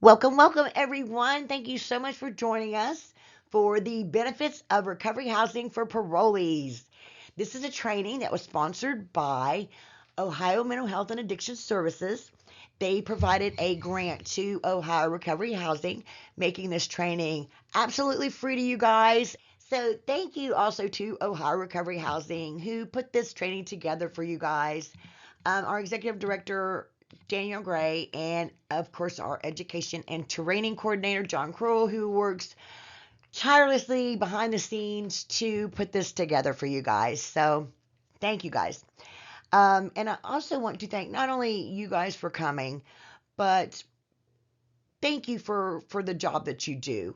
Welcome, welcome, everyone. Thank you so much for joining us for the benefits of recovery housing for parolees. This is a training that was sponsored by Ohio Mental Health and Addiction Services. They provided a grant to Ohio Recovery Housing, making this training absolutely free to you guys. So, thank you also to Ohio Recovery Housing who put this training together for you guys. Our executive director, Daniel Gray, and of course, our education and training coordinator, John Kroll, who works tirelessly behind the scenes to put this together for you guys. So, thank you guys. And I also want to thank not only you guys for coming, but thank you for the job that you do.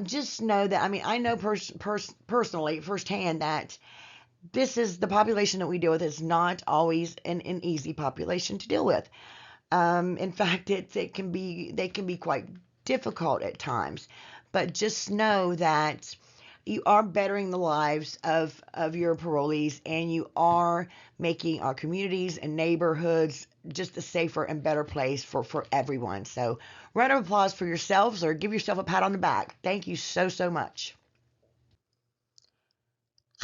Just know that, I know personally firsthand that this is the population that we deal with is not always an easy population to deal with. In fact, it can be they can be quite difficult at times. But just know that you are bettering the lives of your parolees, and you are making our communities and neighborhoods just a safer and better place for everyone. So round of applause for yourselves, or give yourself a pat on the back. Thank you so much.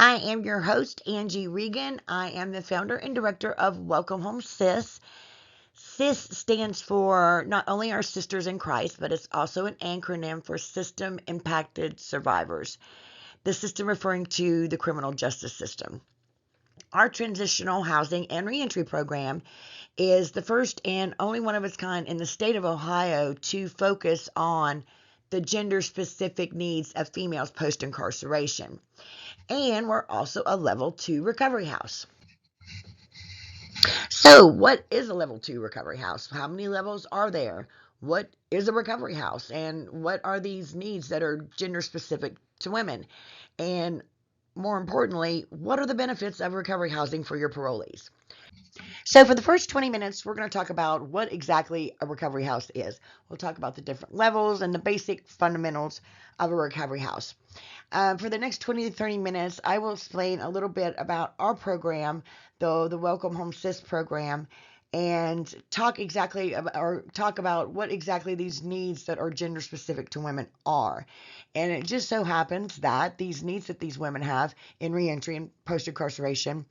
I am your host, Angie Regan. I am the founder and director of Welcome Home SIS. SIS stands for not only our sisters in Christ, but it's also an acronym for System Impacted Survivors. The system referring to the criminal justice system. Our transitional housing and reentry program is the first and only one of its kind in the state of Ohio to focus on the gender specific needs of females post incarceration. And we're also a level 2 recovery house. So, what is a level 2 recovery house? How many levels are there? What is a recovery house? And what are these needs that are gender specific to women? And more importantly, what are the benefits of recovery housing for your parolees? So, for the first 20 minutes, we're going to talk about what exactly a recovery house is. We'll talk about the different levels and the basic fundamentals of a recovery house. For the next 20 to 30 minutes, I will explain a little bit about our program, the Welcome Home SIS program, and talk about what exactly these needs that are gender specific to women are. And it just so happens that these needs that these women have in reentry and post incarceration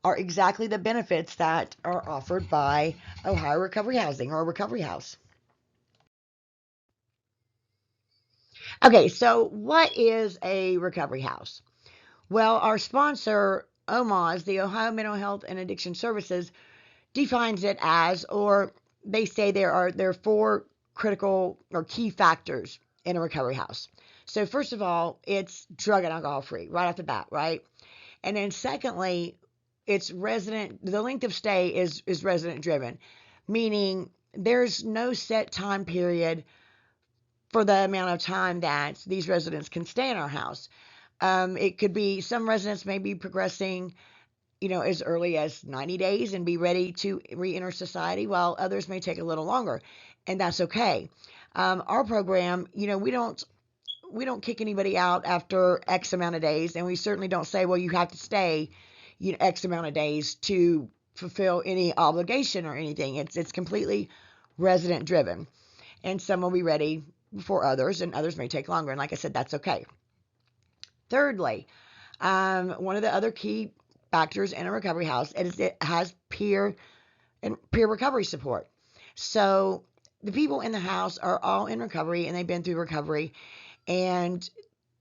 are exactly the benefits that are offered by Ohio Recovery Housing, or a recovery house. Okay, so what is a recovery house? Well, our sponsor, OMAS, the Ohio Mental Health and Addiction Services, defines it as, or they say there are four critical or key factors in a recovery house. So first of all, it's drug and alcohol free right off the bat, right? And then secondly, it's resident. The length of stay is resident driven, meaning there's no set time period for the amount of time that these residents can stay in our house. It could be some residents may be progressing, as early as 90 days and be ready to reenter society, while others may take a little longer, and that's okay. Our program, we don't kick anybody out after X amount of days, and we certainly don't say, well, you have to stay, X amount of days to fulfill any obligation or anything. It's completely resident driven, and some will be ready before others, and others may take longer. And like I said, that's okay. Thirdly, one of the other key factors in a recovery house is it has peer recovery support. So the people in the house are all in recovery and they've been through recovery, and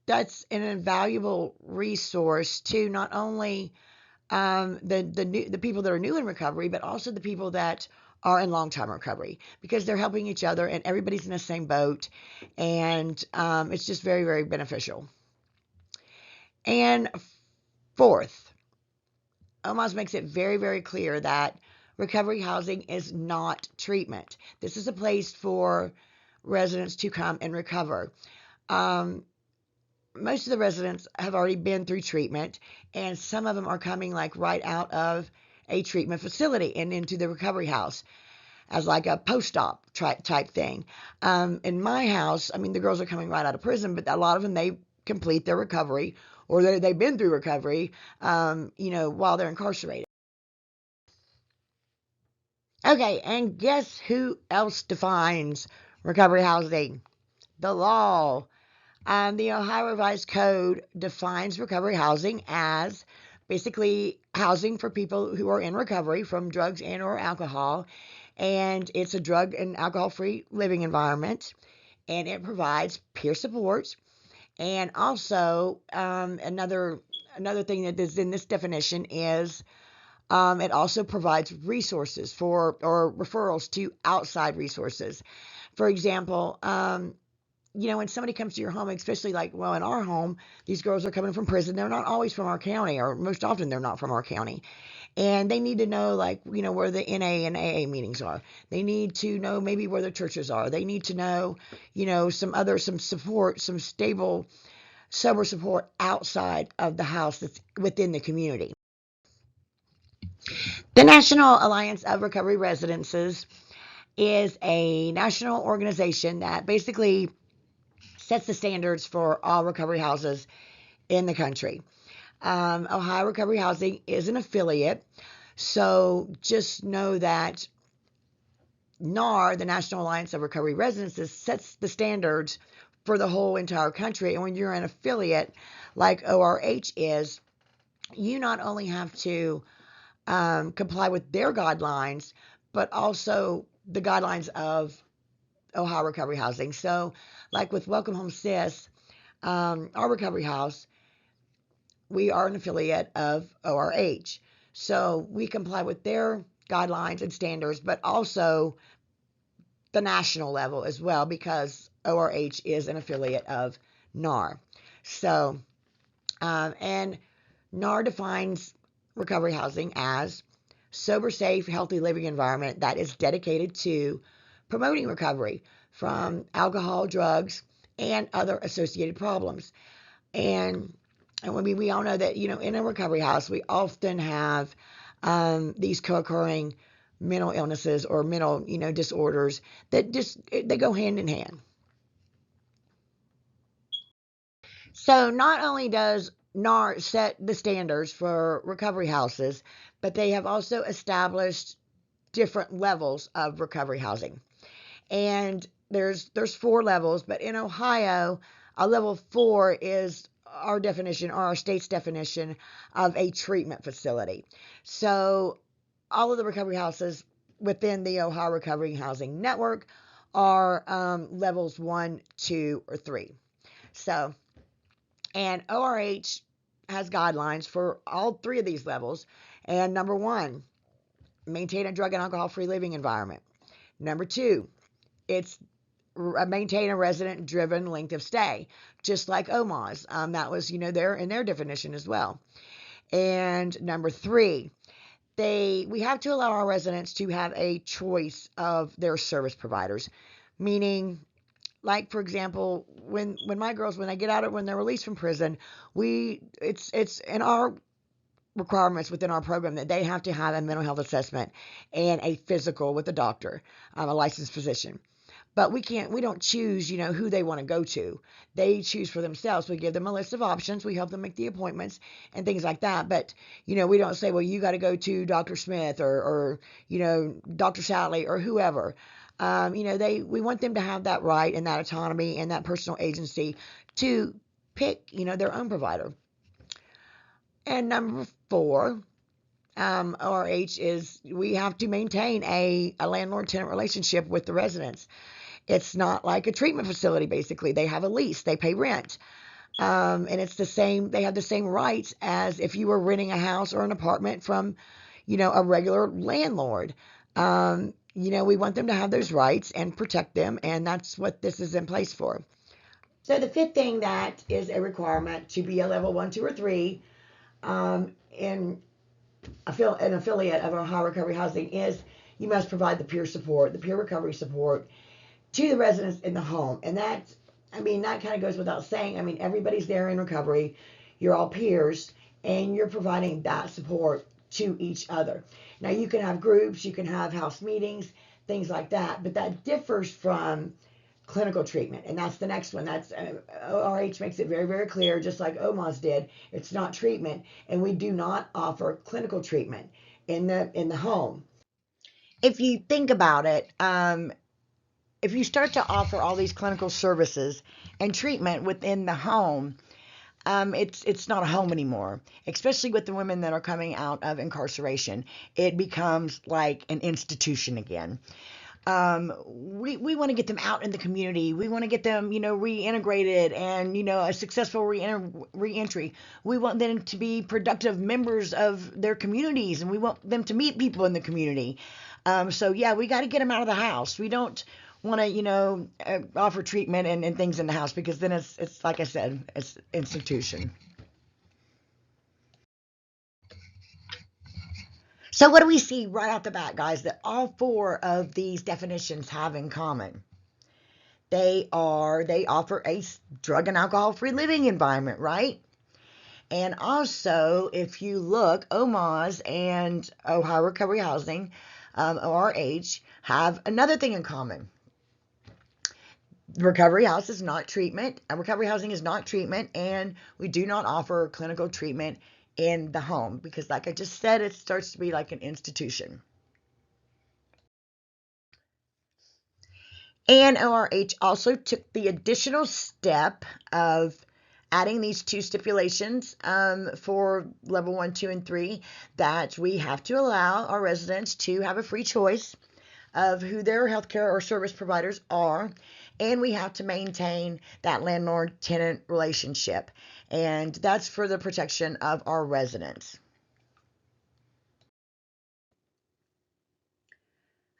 that's an invaluable resource to not only the people that are new in recovery, but also the people that are in long-time recovery, because they're helping each other and everybody's in the same boat, and it's just very, very beneficial. And fourth, OMAS makes it very, very clear that recovery housing is not treatment. This is a place for residents to come and recover. Most of the residents have already been through treatment, and some of them are coming like right out of a treatment facility and into the recovery house as like a post-op type thing. In my house, the girls are coming right out of prison, but a lot of them, they complete their recovery, or they've been through recovery, while they're incarcerated. Okay, and guess who else defines Recovery housing. The law. The Ohio Revised Code defines recovery housing as basically housing for people who are in recovery from drugs and or alcohol, and it's a drug and alcohol-free living environment, and it provides peer support, and also another thing that is in this definition is it also provides resources for or referrals to outside resources. For example, when somebody comes to your home, especially like, well, in our home, these girls are coming from prison. They're not always from our county, or most often they're not from our county. And they need to know, like, where the NA and AA meetings are. They need to know maybe where the churches are. They need to know, some support, some stable, sober support outside of the house that's within the community. The National Alliance of Recovery Residences is a national organization that basically sets the standards for all recovery houses in the country. Ohio Recovery Housing is an affiliate, so just know that NAR, the National Alliance of Recovery Residences, sets the standards for the whole entire country. And when you're an affiliate like ORH is, you not only have to comply with their guidelines, but also the guidelines of Ohio Recovery Housing. So, like with Welcome Home SIS, our recovery house, we are an affiliate of ORH. So we comply with their guidelines and standards, but also the national level as well, because ORH is an affiliate of NAR. So, and NAR defines recovery housing as sober, safe, healthy living environment that is dedicated to promoting recovery from alcohol, drugs, and other associated problems. And we all know that, in a recovery house, we often have these co-occurring mental illnesses or mental, disorders that they go hand in hand. So not only does NAR set the standards for recovery houses, but they have also established different levels of recovery housing. And there's 4 levels, but in Ohio, a level 4 is our definition, or our state's definition of a treatment facility. So all of the recovery houses within the Ohio Recovery Housing Network are levels 1, 2, or 3. So, and ORH has guidelines for all 3 of these levels. And number 1, maintain a drug and alcohol-free living environment. Number 2, it's maintain a resident-driven length of stay, just like OMA's. That was, there in their definition as well. And number 3, we have to allow our residents to have a choice of their service providers, meaning, like, for example, when my girls, when they get out, when they're released from prison, it's in our requirements within our program that they have to have a mental health assessment and a physical with a doctor, a licensed physician. But we don't choose, who they want to go to. They choose for themselves. We give them a list of options. We help them make the appointments and things like that. But, we don't say, well, you got to go to Dr. Smith or Dr. Sally or whoever. We want them to have that right and that autonomy and that personal agency to pick, their own provider. And number 4, ORH is we have to maintain a landlord-tenant relationship with the residents. It's not like a treatment facility, basically. They have a lease. They pay rent. And it's the same. They have the same rights as if you were renting a house or an apartment from, a regular landlord. We want them to have those rights and protect them, and that's what this is in place for. So the 5th thing that is a requirement to be a level 1, 2, or 3 in an affiliate of Ohio Recovery Housing is you must provide the peer support, the peer recovery support to the residents in the home. And that kind of goes without saying. Everybody's there in recovery. You're all peers, and you're providing that support to each other. Now, you can have groups, you can have house meetings, things like that, but that differs from clinical treatment. And that's the next one. That's ORH makes it very, very clear, just like OMAS did. It's not treatment, and we do not offer clinical treatment in the home. If you think about it, if you start to offer all these clinical services and treatment within the home, it's not a home anymore, especially with the women that are coming out of incarceration. It becomes like an institution again. We want to get them out in the community. We want to get them, reintegrated and, a successful reentry. We want them to be productive members of their communities, and we want them to meet people in the community. So yeah, we got to get them out of the house. We don't want to, offer treatment and things in the house, because then it's like I said, it's institution. So what do we see right off the bat, guys, that all four of these definitions have in common? They offer a drug and alcohol free living environment, right? And also, if you look, OMAS and Ohio Recovery Housing, ORH, have another thing in common. Recovery house is not treatment. Recovery housing is not treatment, and we do not offer clinical treatment in the home, because, like I just said, it starts to be like an institution. And ORH also took the additional step of adding these two stipulations for level 1, 2, and 3, that we have to allow our residents to have a free choice of who their healthcare or service providers are, and we have to maintain that landlord-tenant relationship, and that's for the protection of our residents.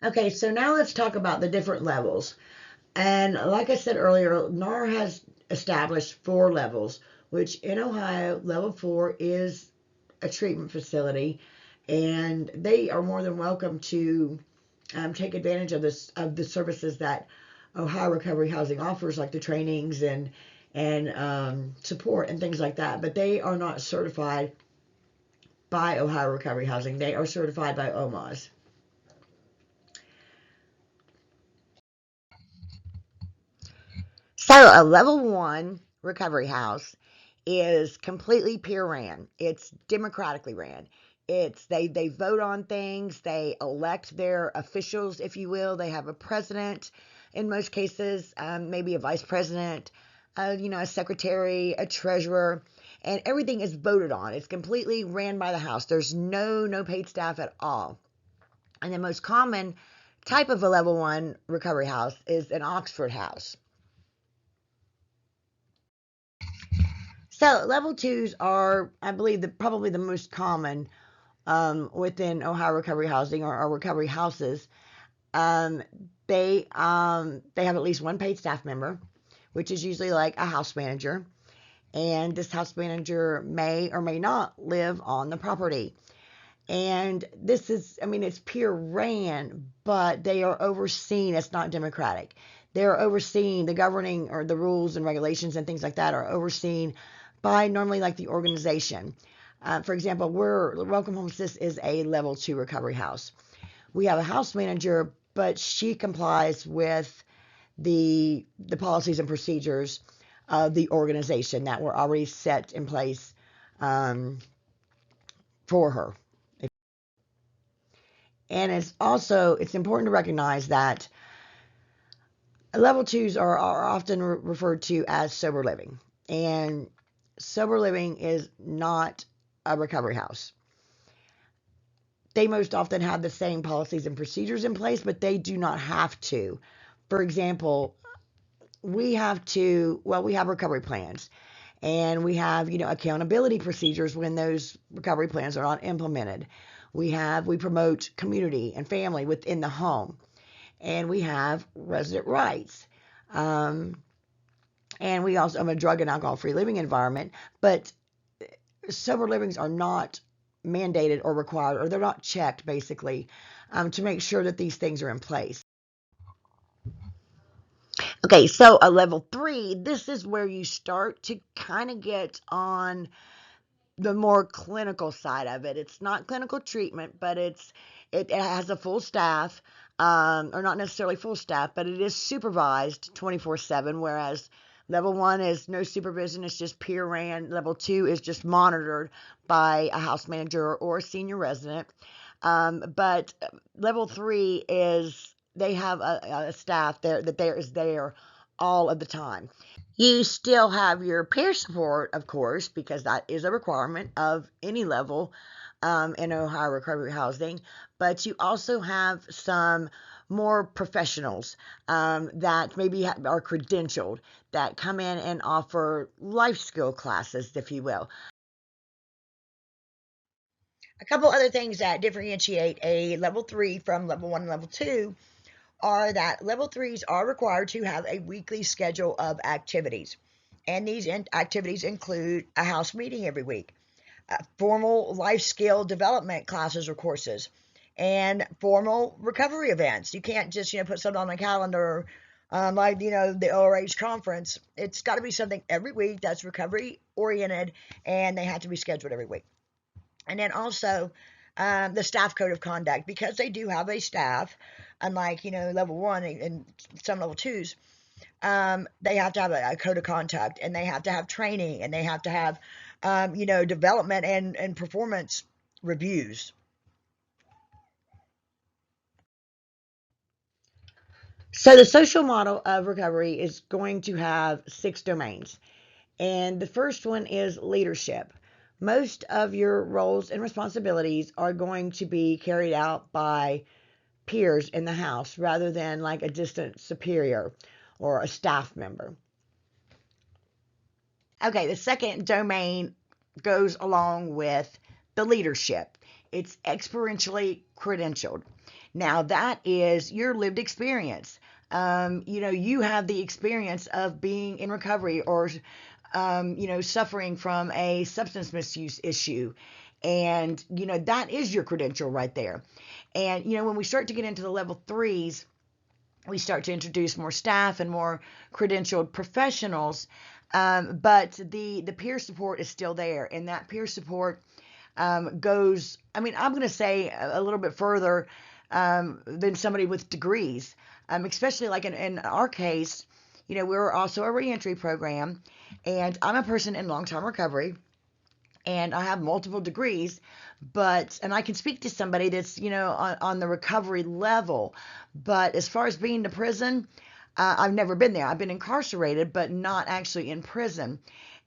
Okay, so now let's talk about the different levels. And like I said earlier, NAR has established 4 levels, which in Ohio, level 4 is a treatment facility, and they are more than welcome to take advantage of the services that Ohio Recovery Housing offers, like the trainings and support and things like that. But they are not certified by Ohio Recovery Housing. They are certified by OMAS. So a level 1 recovery house is completely peer ran. It's democratically ran. They vote on things. They elect their officials, if you will. They have a president in most cases, maybe a vice president, a secretary, a treasurer, and everything is voted on. It's completely ran by the house. There's no paid staff at all. And the most common type of a level 1 recovery house is an Oxford house. So level 2s are, I believe, probably the most common within Ohio Recovery Housing, or recovery houses. Um, they have at least one paid staff member, which is usually like a house manager, and this house manager may or may not live on the property. And this is, it's peer ran, but they are overseen. It's not democratic. They're overseen, the governing or the rules and regulations and things like that are overseen by normally like the organization. For example, Welcome Home SIS is a level 2 recovery house. We have a house manager, but she complies with the policies and procedures of the organization that were already set in place for her. And it's important to recognize that level 2s are often referred to as sober living. And sober living is not a recovery house. They most often have the same policies and procedures in place, but they do not have to. For example, we have recovery plans, and we have, accountability procedures when those recovery plans are not implemented. We promote community and family within the home, and we have resident rights. And we also have a drug and alcohol free living environment, but sober livings are not mandated or required, or they're not checked basically to make sure that these things are in place. Okay, so a level 3, this is where you start to kind of get on the more clinical side of it. It's not clinical treatment, but it has a full staff, or not necessarily full staff, but it is supervised 24/7, whereas level 1 is no supervision, it's just peer ran. Level 2 is just monitored by a house manager or a senior resident. But level 3 is they have a staff there that there is there all of the time. You still have your peer support, of course, because that is a requirement of any level in Ohio recovery housing, but you also have some more professionals that maybe are credentialed that come in and offer life skill classes, if you will. A couple other things that differentiate a level 3 from level 1 and level 2 are that level 3s are required to have a weekly schedule of activities. And these activities include a house meeting every week, formal life skill development classes or courses, and formal recovery events. You can't just, put something on the calendar like, the ORH conference. It's got to be something every week that's recovery oriented, and they have to be scheduled every week. And then also the staff code of conduct, because they do have a staff, unlike, level 1 and some level 2s. They have to have a code of conduct, and they have to have training, and they have to have, development and performance reviews. So the social model of recovery is going to have 6 domains. And the first one is leadership. Most of your roles and responsibilities are going to be carried out by peers in the house rather than like a distant superior or a staff member. Okay, the second domain goes along with the leadership. It's experientially credentialed. Now, that is your lived experience. You have the experience of being in recovery or, suffering from a substance misuse issue. And, that is your credential right there. And, when we start to get into the level 3s, we start to introduce more staff and more credentialed professionals. But the peer support is still there. And that peer support goes, I'm going to say a little bit further than somebody with degrees, especially like in our case, we're also a reentry program, and I'm a person in long-term recovery, and I have multiple degrees, and I can speak to somebody that's, on the recovery level. But as far as being to prison, I've never been there. I've been incarcerated, but not actually in prison.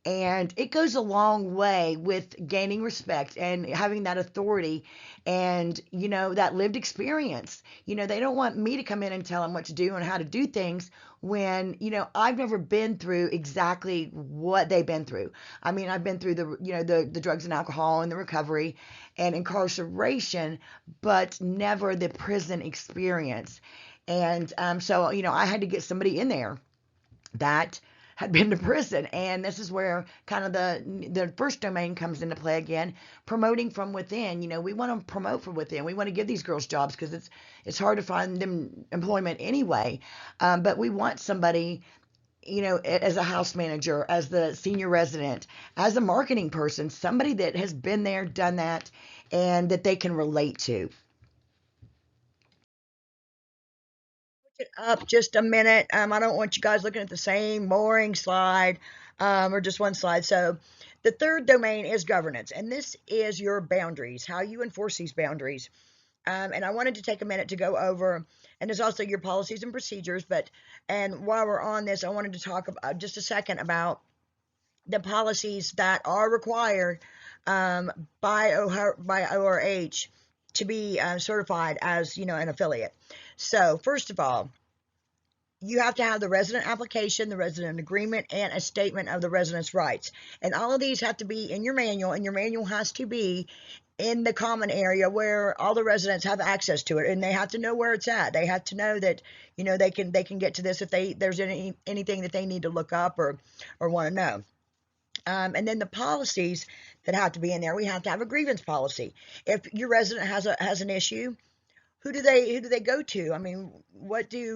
And it goes a long way with gaining respect and having that authority and, that lived experience. They don't want me to come in and tell them what to do and how to do things when, I've never been through exactly what they've been through. I mean, I've been through the drugs and alcohol and the recovery and incarceration, but never the prison experience. And so, I had to get somebody in there that had been to prison. And this is where kind of the first domain comes into play again, promoting from within. We want to promote from within. We want to give these girls jobs because it's hard to find them employment anyway. But we want somebody, as a house manager, as the senior resident, as a marketing person, somebody that has been there, done that, and that they can relate to. Up just a minute. I don't want you guys looking at the same boring slide or just one slide. So the third domain is governance, and this is your boundaries, how you enforce these boundaries. And I wanted to take a minute to go over, and there's also your policies and procedures. And while we're on this, I wanted to talk about just a second about the policies that are required by ORH to be certified as, an affiliate. So first of all, you have to have the resident application, the resident agreement, and a statement of the resident's rights. And all of these have to be in your manual, and your manual has to be in the common area where all the residents have access to it, and they have to know where it's at. They have to know that, they can get to this if there's anything that they need to look up or want to know. And then the policies that have to be in there, we have to have a grievance policy. If your resident has an issue, who do they go to? I mean, what does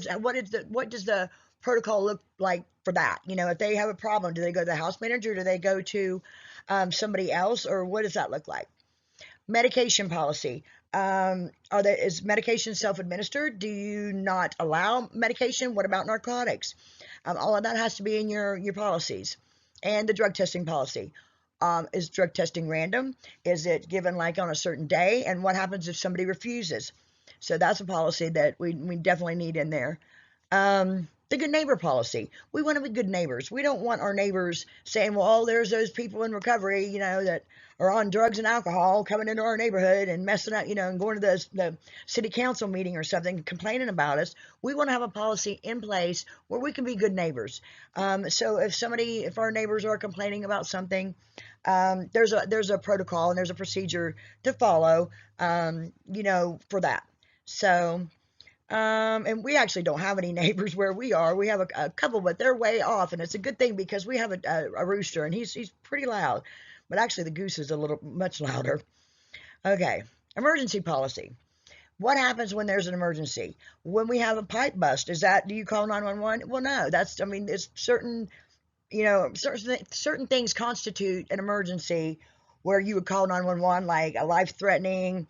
the protocol look like for that? If they have a problem, do they go to the house manager? Do they go to somebody else, or what does that look like? Medication policy. Is medication self-administered? Do you not allow medication? What about narcotics? All of that has to be in your policies. And the drug testing policy. Is drug testing random? Is it given like on a certain day? And what happens if somebody refuses? So that's a policy that we definitely need in there. The good neighbor policy. We want to be good neighbors. We don't want our neighbors saying, well, there's those people in recovery, that are on drugs and alcohol coming into our neighborhood and messing up, and going to the city council meeting or something, complaining about us. We want to have a policy in place where we can be good neighbors. So if our neighbors are complaining about something, there's a protocol and there's a procedure to follow, for that. So, and we actually don't have any neighbors where we are. We have a couple, but they're way off, and it's a good thing because we have a rooster, and he's pretty loud. But actually, the goose is much louder. Okay, emergency policy. What happens when there's an emergency? When we have a pipe bust, do you call 911? Well, no. It's certain certain things constitute an emergency where you would call 911, like a life-threatening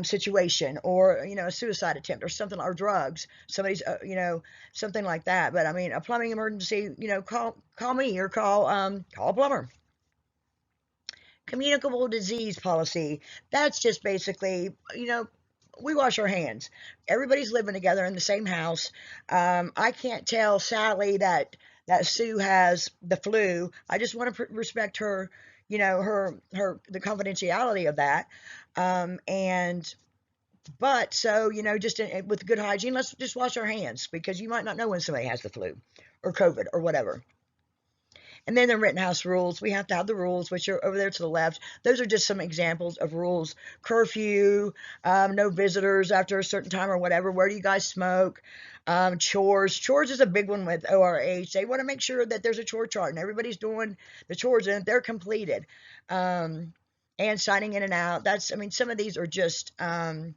situation, or a suicide attempt, or something, or drugs. Somebody's something like that. But I mean, a plumbing emergency, call me, or call a plumber. Communicable disease policy. That's just basically, we wash our hands. Everybody's living together in the same house. I can't tell Sally that Sue has the flu. I just want to respect her, the confidentiality of that. Just with good hygiene, let's just wash our hands, because you might not know when somebody has the flu or COVID or whatever. And then the Rittenhouse rules. We have to have the rules, which are over there to the left. Those are just some examples of rules. Curfew, no visitors after a certain time or whatever. Where do you guys smoke? Chores. Chores is a big one with ORH. They want to make sure that there's a chore chart and everybody's doing the chores and they're completed. And signing in and out. Some of these are just, the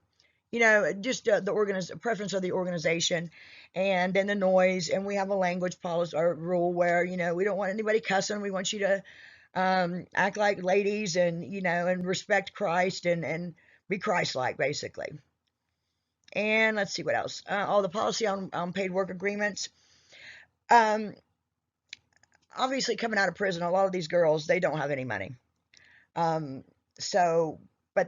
preference of the organization. And then the noise, and we have a language policy or rule where, we don't want anybody cussing. We want you to act like ladies, and, and respect Christ, and be Christ-like, basically. And let's see what else. The policy on paid work agreements. Obviously, coming out of prison, a lot of these girls, they don't have any money. But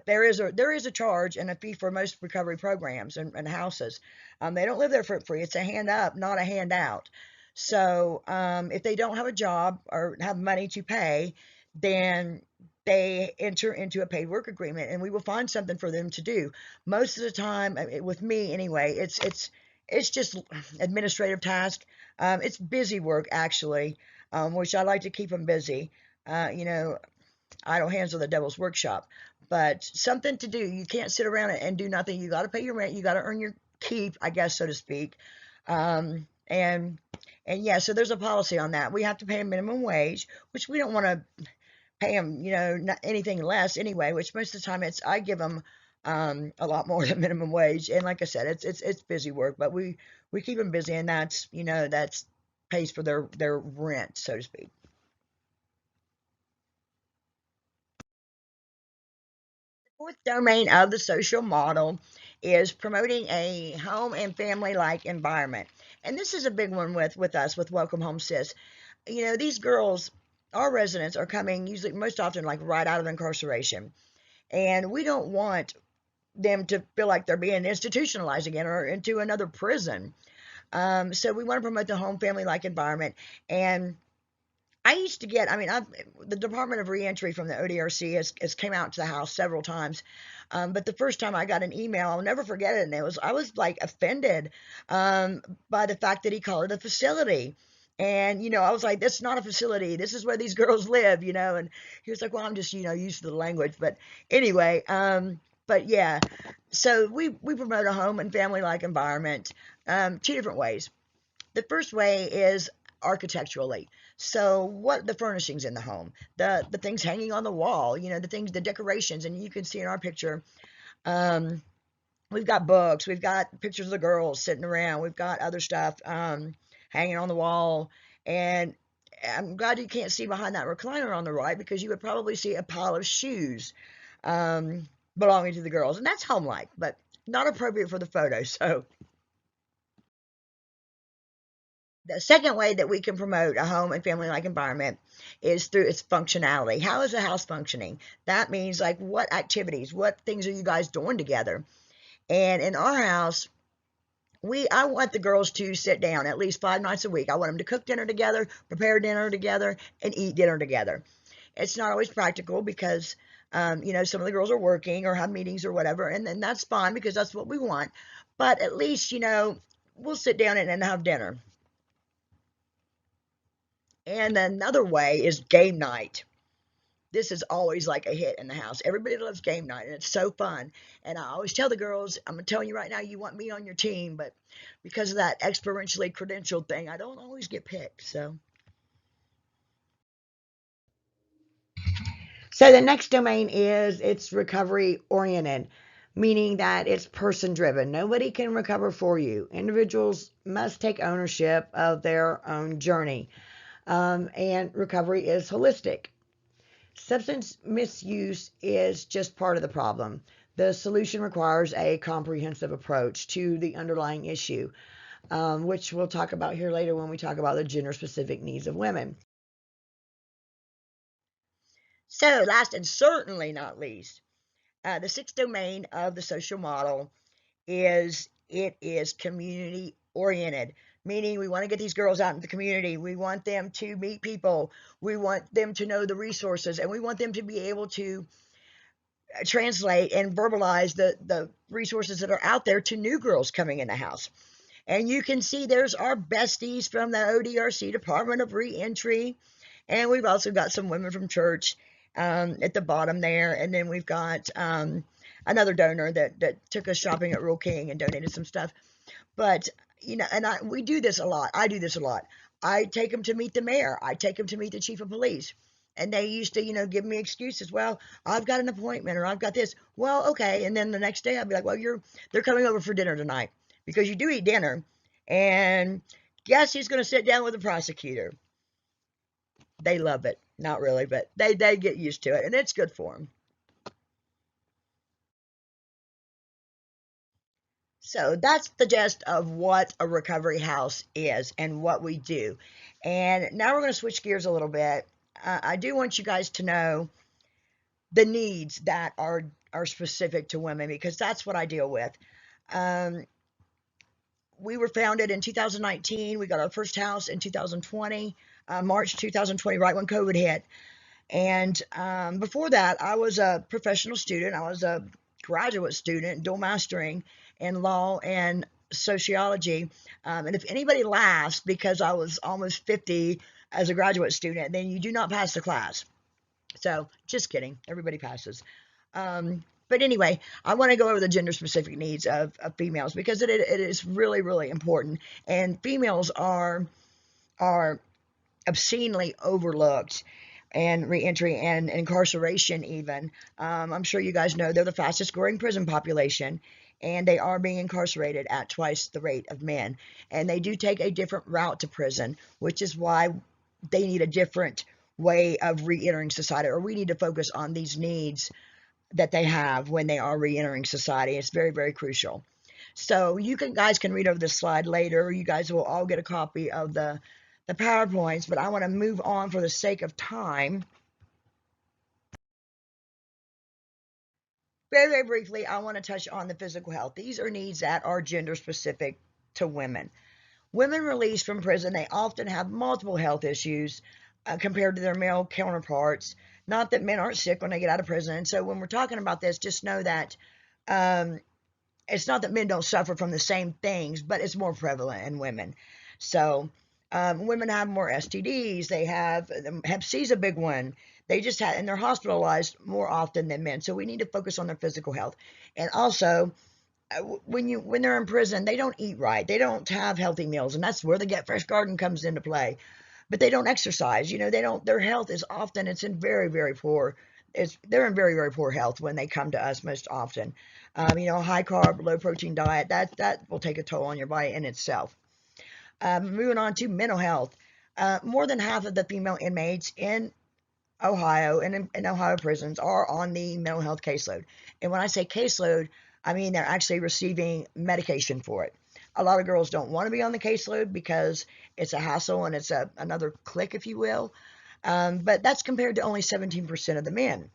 there is a charge and a fee for most recovery programs and houses. They don't live there for free. It's a hand up, not a handout. So if they don't have a job or have money to pay, then they enter into a paid work agreement, and we will find something for them to do. Most of the time, with me anyway, it's just administrative task. It's busy work, actually, which I like to keep them busy. Idle hands are the devil's workshop. But something to do. You can't sit around and do nothing. You got to pay your rent. You got to earn your keep, I guess, so to speak. And yeah, so there's a policy on that. We have to pay a minimum wage, which we don't want to pay them, not anything less anyway. Which most of the time I give them a lot more than minimum wage. And like I said, it's busy work, but we keep them busy, and that's pays for their rent, so to speak. Fourth domain of the social model is promoting a home and family-like environment. And this is a big one with us, with Welcome Home SIS. These girls, our residents, are coming usually most often like right out of incarceration. And we don't want them to feel like they're being institutionalized again or into another prison. So we want to promote the home family-like environment. And I used to get, the Department of Reentry from the ODRC has came out to the house several times. But the first time I got an email, I'll never forget it. And I was like offended by the fact that he called it a facility. And, I was like, this is not a facility. This is where these girls live, And he was like, well, I'm just, used to the language. But anyway, but yeah, so we promote a home and family-like environment two different ways. The first way is architecturally. So what the furnishings in the home, the things hanging on the wall, the decorations, and you can see in our picture, we've got books, we've got pictures of the girls sitting around, we've got other stuff hanging on the wall, and I'm glad you can't see behind that recliner on the right, because you would probably see a pile of shoes belonging to the girls, and that's home-like, but not appropriate for the photo, so. The second way that we can promote a home and family-like environment is through its functionality. How is the house functioning? That means, like, what activities, what things are you guys doing together? And in our house, I want the girls to sit down at least 5 nights a week. I want them to cook dinner together, prepare dinner together, and eat dinner together. It's not always practical because, some of the girls are working or have meetings or whatever, and then that's fine because that's what we want. But at least, we'll sit down and have dinner. And another way is game night. This is always like a hit in the house. Everybody loves game night, and it's so fun. And I always tell the girls, I'm telling you right now, you want me on your team, but because of that experientially credentialed thing, I don't always get picked. So the next domain is it's recovery oriented, meaning that it's person driven. Nobody can recover for you. Individuals must take ownership of their own journey. And recovery is holistic. Substance misuse is just part of the problem. The solution requires a comprehensive approach to the underlying issue, which we'll talk about here later when we talk about the gender specific needs of women. So, last and certainly not least, the sixth domain of the social model is it is community oriented, meaning we want to get these girls out in the community. We want them to meet people. We want them to know the resources, and we want them to be able to translate and verbalize the resources that are out there to new girls coming in the house. And you can see there's our besties from the ODRC, Department of Reentry, and we've also got some women from church at the bottom there. And then we've got another donor that took us shopping at Rural King and donated some stuff. But, we do this a lot. I do this a lot. I take them to meet the mayor. I take them to meet the chief of police. And they used to, give me excuses. Well, I've got an appointment or I've got this. Well, okay. And then the next day I'd be like, well, they're coming over for dinner tonight because you do eat dinner. And guess who's going to sit down with the prosecutor? They love it. Not really, but they get used to it, and it's good for them. So that's the gist of what a recovery house is and what we do. And now we're going to switch gears a little bit. I do want you guys to know the needs that are specific to women because that's what I deal with. We were founded in 2019. We got our first house in 2020, March 2020, right when COVID hit. And before that, I was a professional student. I was a graduate student, dual mastering in law and sociology. And if anybody laughs because I was almost 50 as a graduate student, then you do not pass the class. So just kidding. Everybody passes. But anyway, I want to go over the gender specific needs of females because it is really, really important. And females are obscenely overlooked and reentry and incarceration even. I'm sure you guys know they're the fastest growing prison population, and they are being incarcerated at twice the rate of men. And they do take a different route to prison, which is why they need a different way of reentering society, or we need to focus on these needs that they have when they are reentering society. It's very, very crucial. So you guys can read over this slide later. You guys will all get a copy of the PowerPoints, but I want to move on for the sake of time. Very, very briefly, I want to touch on the physical health. These are needs that are gender specific to women. Women released from prison, they often have multiple health issues compared to their male counterparts. Not that men aren't sick when they get out of prison. And so when we're talking about this, just know that it's not that men don't suffer from the same things, but it's more prevalent in women. So women have more STDs. They have Hep C is a big one. They just and they're hospitalized more often than men. So we need to focus on their physical health. And also, when they're in prison, they don't eat right. They don't have healthy meals, and that's where the Get Fresh Garden comes into play. But they don't exercise. They don't. Their health is often in very, very poor. They're in very, very poor health when they come to us most often. High carb, low protein diet that will take a toll on your body in itself. Moving on to mental health. More than half of the female inmates in Ohio and in Ohio prisons are on the mental health caseload. And when I say caseload, I mean they're actually receiving medication for it. A lot of girls don't want to be on the caseload because it's a hassle and it's another click, if you will. But that's compared to only 17% of the men.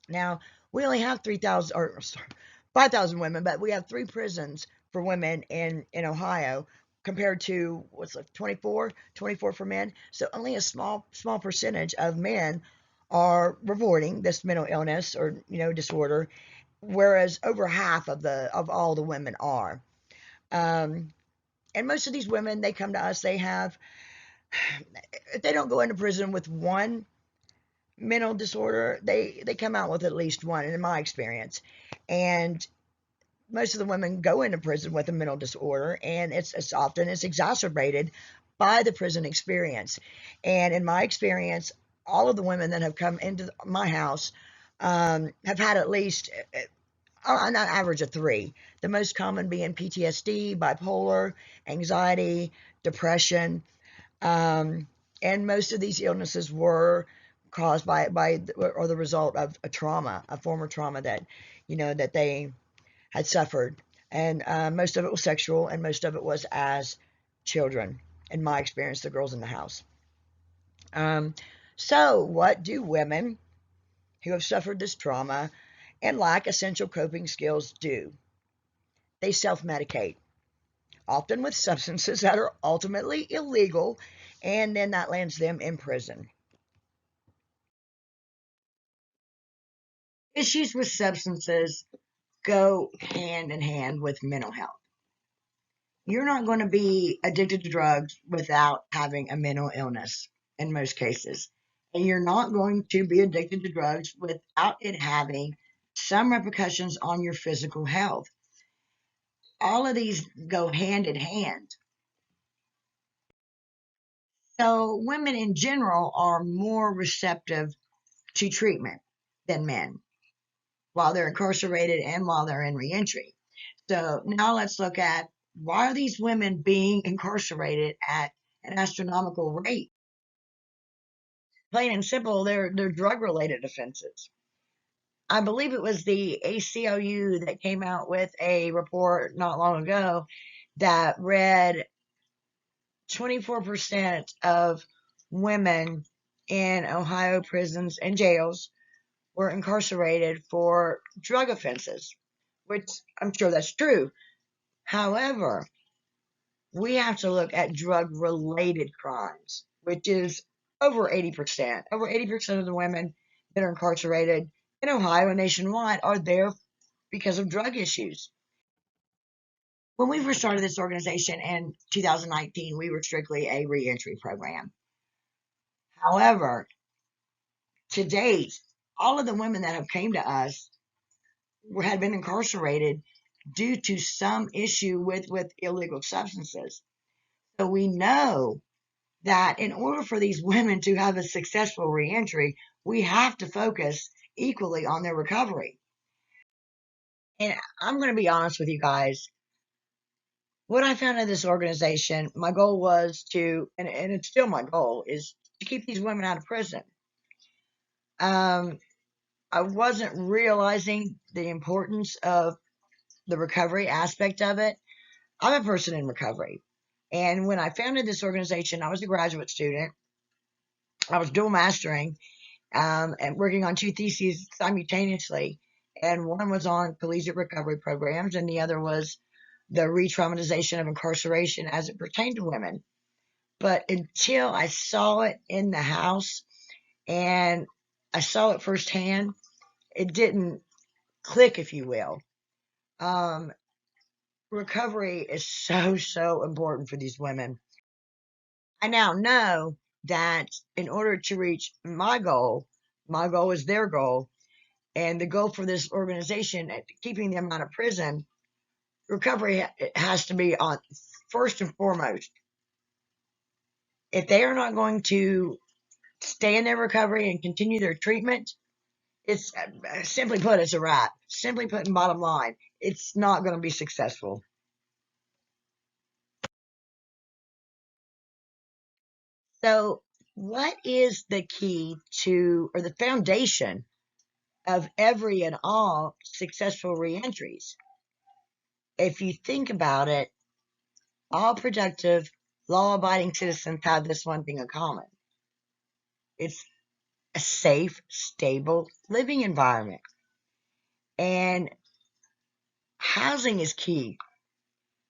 Now, we only have 3,000 or sorry, 5,000 women, but we have 3 prisons for women in Ohio compared to what's like 24 for men. So only a small percentage of men are reporting this mental illness or disorder, whereas over half of all the women are. And most of these women, they come to us, if they don't go into prison with one mental disorder, they come out with at least one, in my experience. And most of the women go into prison with a mental disorder, and it's often exacerbated by the prison experience. And in my experience, all of the women that have come into my house have had at least an average of 3. The most common being PTSD, bipolar, anxiety, depression, and most of these illnesses were caused by or the result of a trauma, a former trauma that that they had suffered. And most of it was sexual, and most of it was as children, in my experience, the girls in the house. So what do women who have suffered this trauma and lack essential coping skills do? They self-medicate, often with substances that are ultimately illegal, and then that lands them in prison. Issues with substances go hand in hand with mental health. You're not going to be addicted to drugs without having a mental illness in most cases. And you're not going to be addicted to drugs without it having some repercussions on your physical health. All of these go hand in hand. So women in general are more receptive to treatment than men while they're incarcerated and while they're in reentry. So now let's look at, why are these women being incarcerated at an astronomical rate? Plain and simple, they're drug-related offenses. I believe it was the ACLU that came out with a report not long ago that read 24% of women in Ohio prisons and jails were incarcerated for drug offenses, which I'm sure that's true. However, we have to look at drug-related crimes, which is over 80%. Over 80% of the women that are incarcerated in Ohio and nationwide are there because of drug issues. When we first started this organization in 2019, we were strictly a reentry program. However, to date, all of the women that have came to us had been incarcerated due to some issue with illegal substances. So we know that in order for these women to have a successful reentry, we have to focus equally on their recovery. And I'm going to be honest with you guys. When I founded this organization, my goal was to, and it's still my goal, is to keep these women out of prison. I wasn't realizing the importance of the recovery aspect of it. I'm a person in recovery. And when I founded this organization, I was a graduate student. I was dual mastering and working on 2 theses simultaneously. And one was on collegiate recovery programs, and the other was the re-traumatization of incarceration as it pertained to women. But until I saw it in the house and I saw it firsthand, it didn't click, if you will. Recovery is so important for these women. I now know that in order to reach my goal is their goal, and the goal for this organization, keeping them out of prison, recovery has to be on first and foremost. If they are not going to stay in their recovery and continue their treatment, it's simply put, it's a wrap. Simply put, in bottom line, it's not going to be successful. So, what is the key to, or the foundation of every and all successful reentries? If you think about it, all productive, law-abiding citizens have this one thing in common. It's a safe, stable living environment. And Housing is key.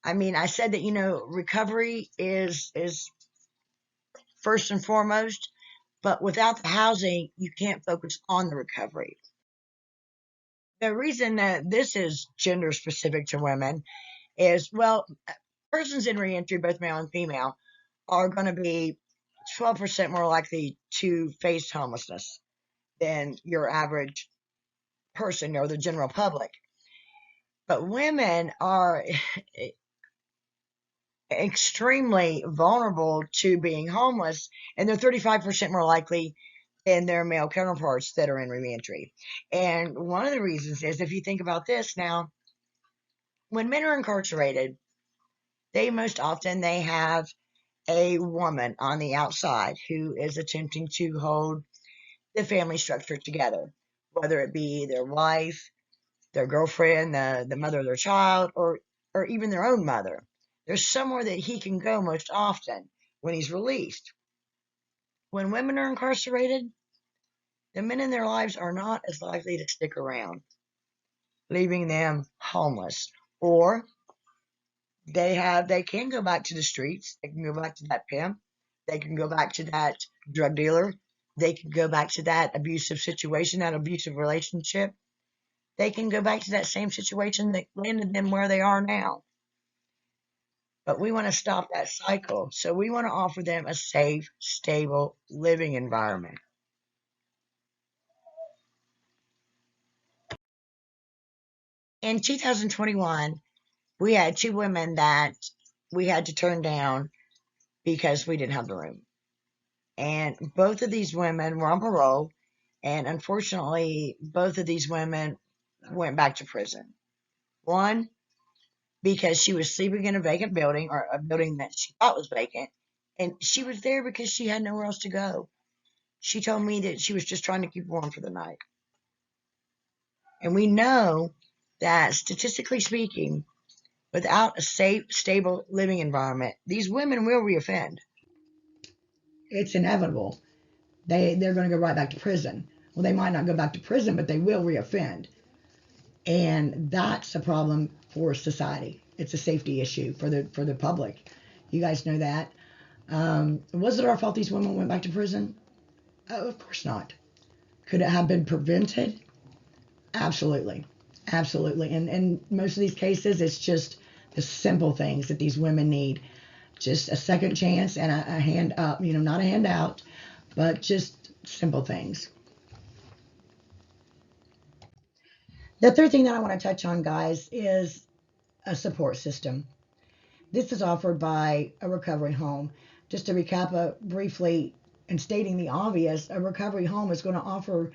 I mean, I said that, recovery is first and foremost, but without the housing, you can't focus on the recovery. The reason that this is gender specific to women is, well, persons in reentry, both male and female, are going to be 12% more likely to face homelessness than your average person or the general public. But women are extremely vulnerable to being homeless, and they're 35% more likely than their male counterparts that are in reentry. And one of the reasons is, if you think about this now, when men are incarcerated, they have a woman on the outside who is attempting to hold the family structure together, whether it be their wife, their girlfriend, the mother of their child, or even their own mother. There's somewhere that he can go most often when he's released. When women are incarcerated, the men in their lives are not as likely to stick around, leaving them homeless. Or they can go back to the streets, they can go back to that pimp, they can go back to that drug dealer, they can go back to that abusive situation, that abusive relationship. They can go back to that same situation that landed them where they are now. But we want to stop that cycle. So we want to offer them a safe, stable living environment. In 2021, we had two women that we had to turn down because we didn't have the room. And both of these women were on parole. And unfortunately, both of these women went back to prison. One, because she was sleeping in a vacant building, or a building that she thought was vacant. And she was there because she had nowhere else to go. She told me that she was just trying to keep warm for the night. And we know that, statistically speaking, without a safe, stable living environment, these women will reoffend. It's inevitable. They're going to go right back to prison. Well, they might not go back to prison, but they will reoffend. And that's a problem for society. It's a safety issue for the public. You guys know that. Was it our fault these women went back to prison? Oh, of course not. Could it have been prevented? Absolutely. Absolutely. And in most of these cases, it's just the simple things that these women need. Just a second chance and a hand up, not a hand out, but just simple things. The third thing that I want to touch on, guys, is a support system. This is offered by a recovery home. Just to recap briefly and stating the obvious, a recovery home is going to offer,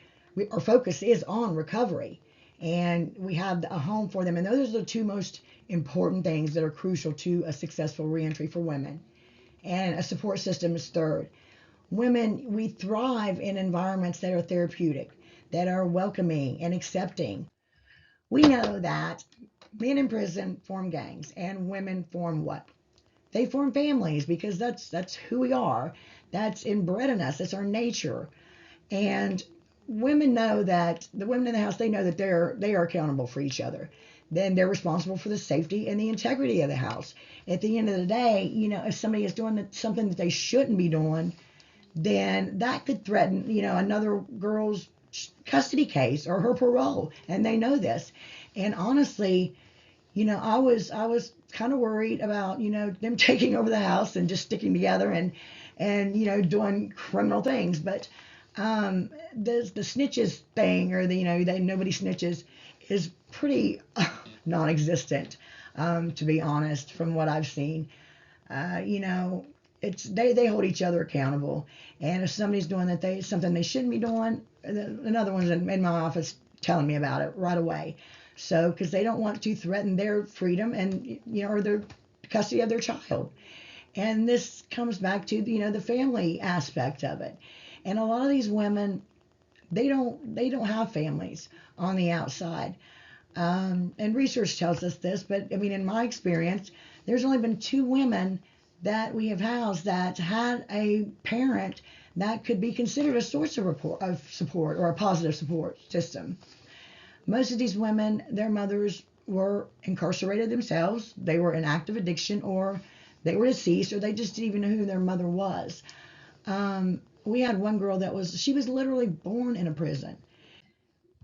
our focus is on recovery. And we have a home for them. And those are the two most important things that are crucial to a successful reentry for women. And a support system is third. Women, we thrive in environments that are therapeutic, that are welcoming and accepting. We know that men in prison form gangs and women form what? They form families, because that's who we are. That's inbred in us. That's our nature. And women know that the women in the house, they know that they are accountable for each other. Then they're responsible for the safety and the integrity of the house. At the end of the day, if somebody is doing something that they shouldn't be doing, then that could threaten, another girl's custody case or her parole. And they know this. And honestly, I was kind of worried about, them taking over the house and just sticking together and doing criminal things. But the snitches thing, or that nobody snitches, is pretty non-existent, to be honest, from what I've seen. It's they hold each other accountable, and if somebody's doing something they shouldn't be doing, another one's in my office telling me about it right away. So, because they don't want to threaten their freedom and or their custody of their child. And this comes back to the family aspect of it. And a lot of these women, they don't have families on the outside. And research tells us this, but I mean, in my experience, there's only been two women that we have housed that had a parent that could be considered a source of support or a positive support system. Most of these women, their mothers were incarcerated themselves, they were in active addiction, or they were deceased, or they just didn't even know who their mother was. We had one girl she was literally born in a prison.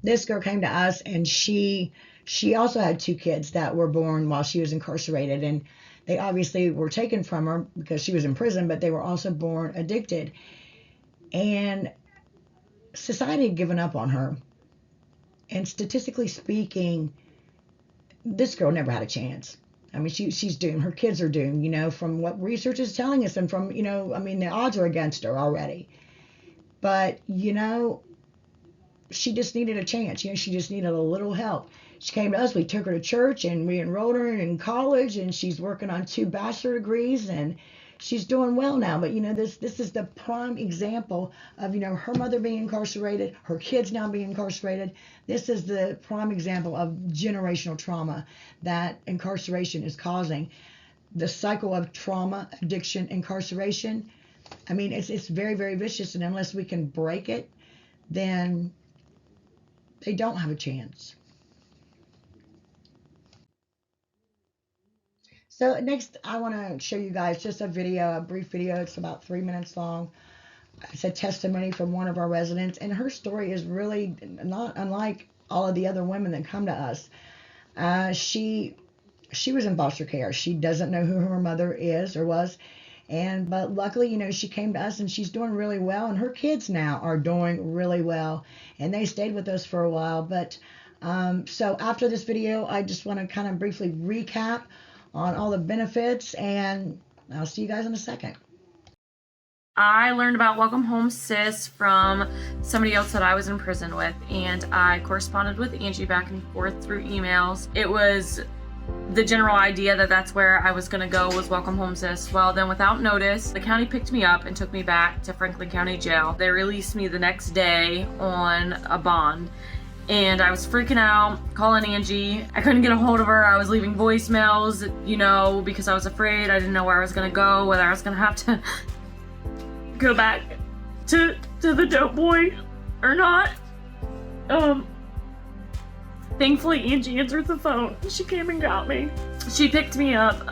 This girl came to us, and she also had two kids that were born while she was incarcerated, and they obviously were taken from her because she was in prison, but they were also born addicted. And society had given up on her. And statistically speaking, this girl never had a chance. I mean, she's doomed. Her kids are doomed, from what research is telling us, and from, the odds are against her already. But, she just needed a chance. She just needed a little help. She came to us. We took her to church, and we enrolled her in college, and she's working on 2 bachelor degrees, and she's doing well now. But this is the prime example of her mother being incarcerated, her kids now being incarcerated. This is the prime example of generational trauma that incarceration is causing. The cycle of trauma, addiction, incarceration. I mean, it's very, very vicious, and unless we can break it, then they don't have a chance. So next, I want to show you guys just a brief video. It's about 3 minutes long. It's a testimony from one of our residents, and her story is really not unlike all of the other women that come to us. She was in foster care. She doesn't know who her mother is or was, but luckily, she came to us, and she's doing really well, and her kids now are doing really well, and they stayed with us for a while. But so after this video, I just want to kind of briefly recap on all the benefits, and I'll see you guys in a second. I learned about Welcome Home SIS from somebody else that I was in prison with, and I corresponded with Angie back and forth through emails. It was the general idea that that's where I was going to go, was Welcome Home SIS. Well, then without notice, the county picked me up and took me back to Franklin County Jail. They released me the next day on a bond. And I was freaking out, calling Angie. I couldn't get a hold of her. I was leaving voicemails, because I was afraid. I didn't know where I was going to go, whether I was going to have to go back to the dope boy or not. Thankfully, Angie answered the phone. She came and got me. She picked me up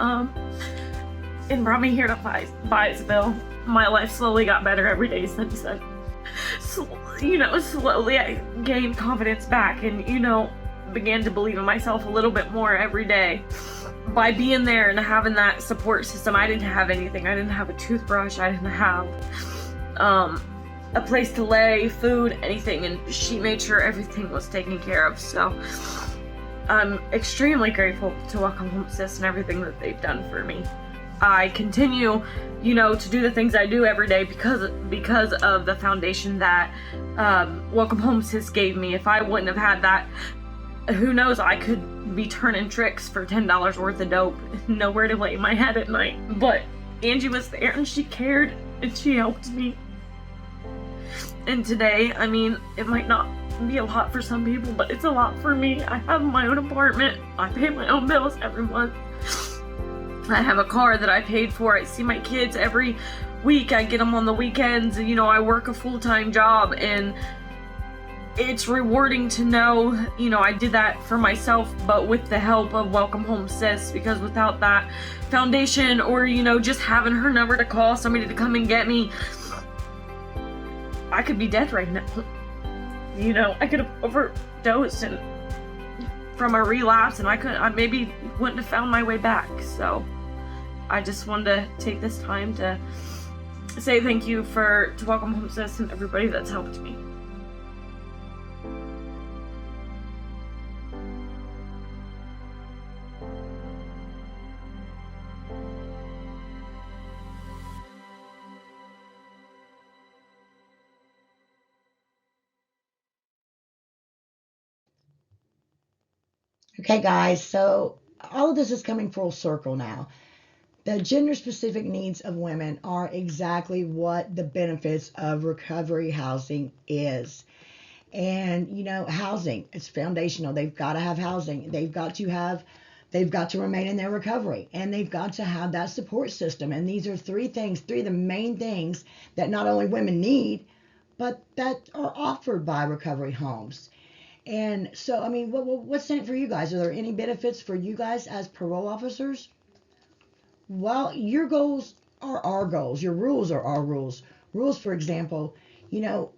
and brought me here to Byesville. My life slowly got better every day since then. Slowly I gained confidence back and, began to believe in myself a little bit more every day. By being there and having that support system, I didn't have anything. I didn't have a toothbrush. I didn't have a place to lay, food, anything. And she made sure everything was taken care of. So I'm extremely grateful to Welcome Home SIS and everything that they've done for me. I continue, to do the things I do every day because of the foundation that Welcome Home SIS gave me. If I wouldn't have had that, who knows, I could be turning tricks for $10 worth of dope, nowhere to lay my head at night. But Angie was there, and she cared, and she helped me. And today, it might not be a lot for some people, but it's a lot for me. I have my own apartment. I pay my own bills every month. I have a car that I paid for. I see my kids every week. I get them on the weekends. I work a full-time job, and it's rewarding to know, I did that for myself, but with the help of Welcome Home SIS, because without that foundation or, just having her number to call somebody to come and get me, I could be dead right now. I could have overdosed and from a relapse, and I maybe wouldn't have found my way back. So I just wanted to take this time to say thank you to Welcome Home SIS and everybody that's helped me. Okay, guys, so all of this is coming full circle now. The gender-specific needs of women are exactly what the benefits of recovery housing is. And, housing, it's foundational. They've got to have housing. They've got to remain in their recovery, and they've got to have that support system. And these are three of the main things that not only women need, but that are offered by recovery homes. And so, I mean, what's in it for you guys? Are there any benefits for you guys as parole officers? Well, your goals are our goals. Your rules are our rules. Rules, for example, you know,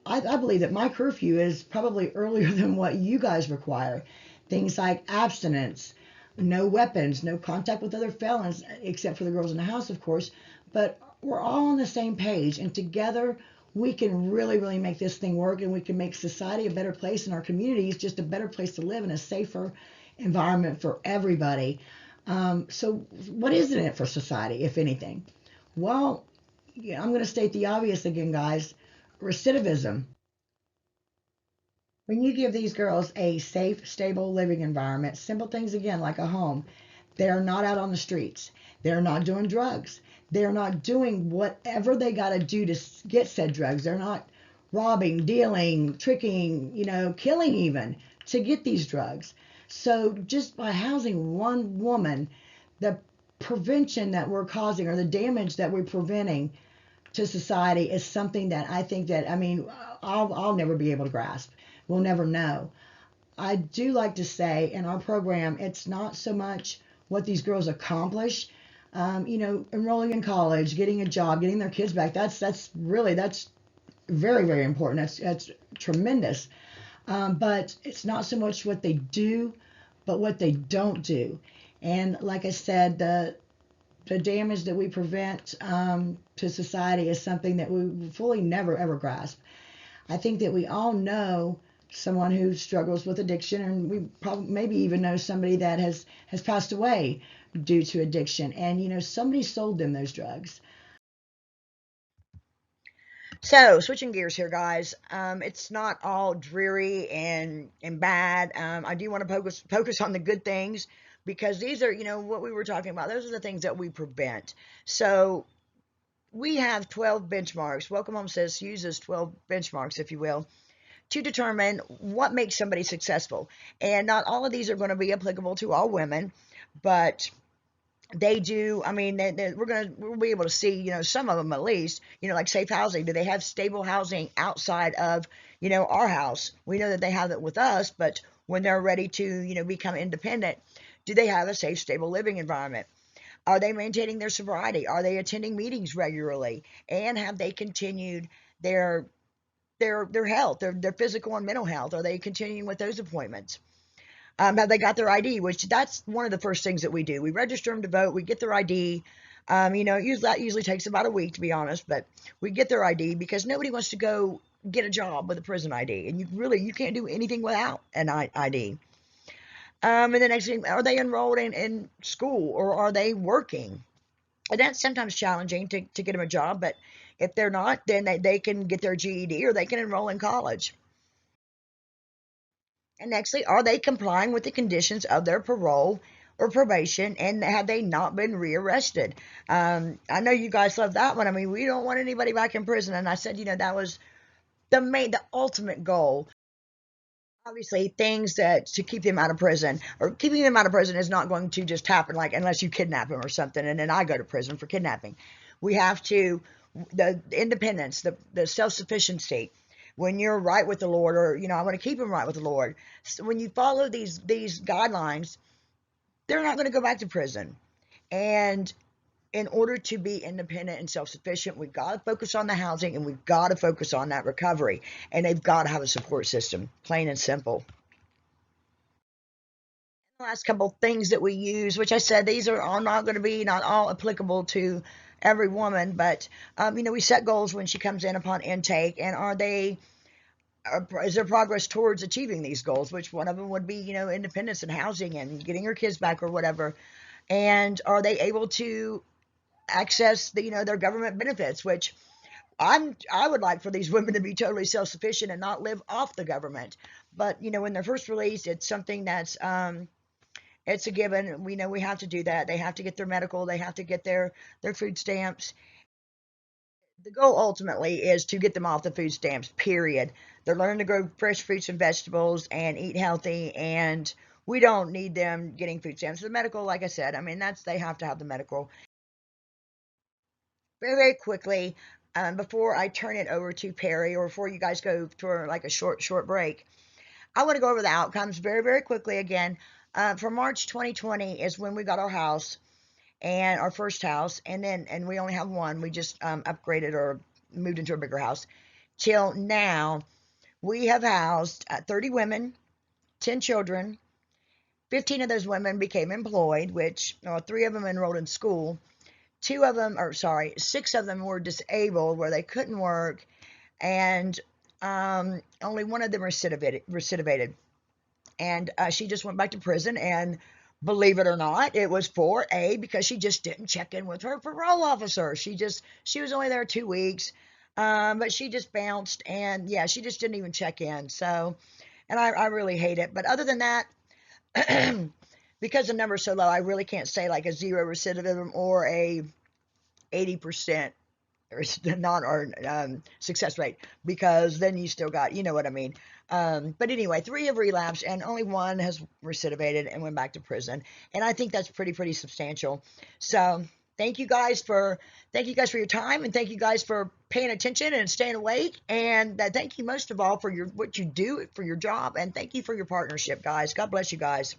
I believe that my curfew is probably earlier than what you guys require. Things like abstinence, no weapons, no contact with other felons, except for the girls in the house, of course. But we're all on the same page, and together we can really, really make this thing work, and we can make society a better place, and our communities just a better place to live, and a safer environment for everybody. So, what is in it for society, if anything? Well, yeah, I'm going to state the obvious again, guys. Recidivism. When you give these girls a safe, stable living environment, simple things again, like a home, they're not out on the streets. They're not doing drugs. They're not doing whatever they got to do to get said drugs. They're not robbing, dealing, tricking, killing even to get these drugs. So just by housing one woman, the prevention that we're causing, or the damage that we're preventing to society, is something that I think that, I mean, I'll never be able to grasp. We'll never know. I do like to say in our program, it's not so much what these girls accomplish. Enrolling in college, getting a job, getting their kids back. That's very, very important. That's tremendous. But it's not so much what they do, but what they don't do. And like I said, the damage that we prevent to society is something that we fully never ever grasp. I think that we all know someone who struggles with addiction, and we probably maybe even know somebody that has passed away due to addiction, and somebody sold them those drugs. So, switching gears here, guys. It's not all dreary and bad. I do want to focus on the good things, because these are, what we were talking about. Those are the things that we prevent. So, we have 12 benchmarks. Welcome Home SIS uses 12 benchmarks, if you will, to determine what makes somebody successful. And not all of these are going to be applicable to all women, but they do. I mean, we'll be able to see, some of them at least, like safe housing. Do they have stable housing outside of, our house? We know that they have it with us, but when they're ready to, become independent, do they have a safe, stable living environment? Are they maintaining their sobriety? Are they attending meetings regularly? And have they continued their health, their physical and mental health? Are they continuing with those appointments? Have they got their ID? Which that's one of the first things that we do. We register them to vote. We get their ID. That usually takes about a week, to be honest, but we get their ID, because nobody wants to go get a job with a prison ID, and you can't do anything without an ID. And the next thing, are they enrolled in school, or are they working? And that's sometimes challenging to get them a job, but if they're not, then they can get their GED, or they can enroll in college. And nextly, are they complying with the conditions of their parole or probation, and have they not been rearrested? I know you guys love that one. I mean, we don't want anybody back in prison, and I said, that was the ultimate goal. Obviously, things that to keep them out of prison, or keeping them out of prison is not going to just happen, like unless you kidnap them or something, and then I go to prison for kidnapping. We have to, the independence, the self-sufficiency. When you're right with the Lord, or I want to keep them right with the Lord. So when you follow these guidelines, they're not going to go back to prison. And in order to be independent and self-sufficient, we've got to focus on the housing, and we've got to focus on that recovery, and they've got to have a support system, plain and simple. The last couple things that we use, which I said these are all not going to be not all applicable to every woman, but we set goals when she comes in upon intake, and is there progress towards achieving these goals? Which one of them would be, independence and housing and getting her kids back or whatever, and are they able to access their government benefits? Which I would like for these women to be totally self-sufficient and not live off the government. But when they're first released, it's something that's it's a given. We know we have to do that. They have to get their medical. They have to get their food stamps. The goal ultimately is to get them off the food stamps, period. They're learning to grow fresh fruits and vegetables and eat healthy, and we don't need them getting food stamps. The medical, like I said, I mean, they have to have the medical. Very, very quickly, before I turn it over to Perry, or before you guys go for like a short break, I want to go over the outcomes very, very quickly again. For March 2020 is when we got our house, and our first house, and we only have one. We just upgraded or moved into a bigger house. Till now, we have housed 30 women, 10 children. 15 of those women became employed, which 3 of them enrolled in school. 6 of them were disabled where they couldn't work, and only one of them recidivated. And she just went back to prison, and believe it or not, it was for because she just didn't check in with her parole officer. She was only there 2 weeks, but she just bounced, and yeah, she just didn't even check in. So, and I really hate it. But other than that, because the number's so low, I really can't say like a 0 recidivism or a 80% or success rate, because then you still got, you know what I mean. But anyway, 3 have relapsed, and only 1 has recidivated and went back to prison. And I think that's pretty substantial. So thank you guys for your time, and thank you guys for paying attention and staying awake. And thank you most of all for what you do for your job, and thank you for your partnership, guys. God bless you guys.